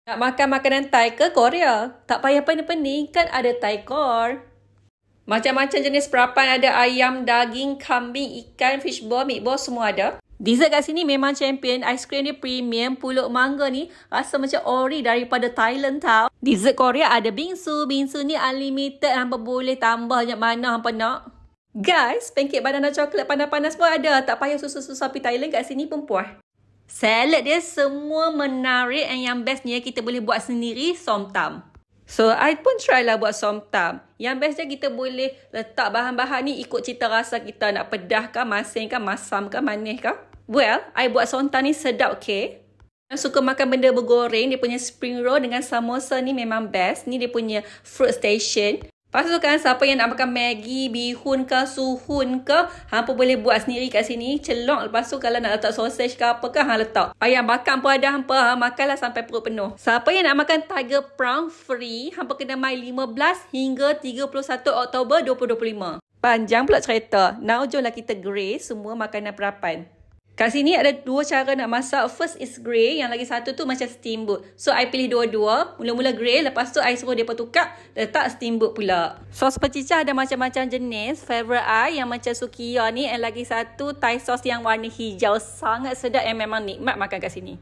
Nak makan makanan Thai ke Korea? Tak payah pening-pening, kan ada Thai Core. Macam-macam jenis perapan ada ayam, daging, kambing, ikan, fishball, meatball, semua ada. Dessert kat sini memang champion. Aiskrim dia premium. Pulut mangga ni rasa macam ori daripada Thailand tau. Dessert Korea ada bingsu. Bingsu ni unlimited. Hampa boleh tambah banyak mana hampa nak. Guys, pancake banana coklat panas-panas pun ada. Tak payah susah-susah pergi Thailand, kat sini pun puas. Salad dia semua menarik, and yang bestnya kita boleh buat sendiri somtam. So, I pun try lah buat somtam. Yang bestnya kita boleh letak bahan-bahan ni ikut cita rasa kita. Nak pedah ke, masin ke, masam ke, manis ke. Well, I buat somtam ni sedap, okay? Yang suka makan benda bergoreng, dia punya spring roll dengan samosa ni memang best. Ni dia punya fruit station. Lepas tu kan, siapa yang nak makan Maggi, bihun ke, suhun ke, hampa boleh buat sendiri kat sini. Celok. Lepas tu kalau nak letak sausage ke apa ke, letak. Ayam bakar pun ada hampa. Makanlah sampai perut penuh. Siapa yang nak makan tiger prawn free, hampa kena mai 15 hingga 31 Oktober 2025. Panjang pula cerita. Now, jomlah kita grey semua makanan perapan. Kat sini ada dua cara nak masak. First is grey. Yang lagi satu tu macam steamboat. So, I pilih dua-dua. Mula-mula grey. Lepas tu, I suruh dia tukar. Letak steamboat pula. Sos pecicah ada macam-macam jenis. Favorite I yang macam sukiya ni. And lagi satu, Thai sauce yang warna hijau. Sangat sedap, yang memang nikmat makan kat sini.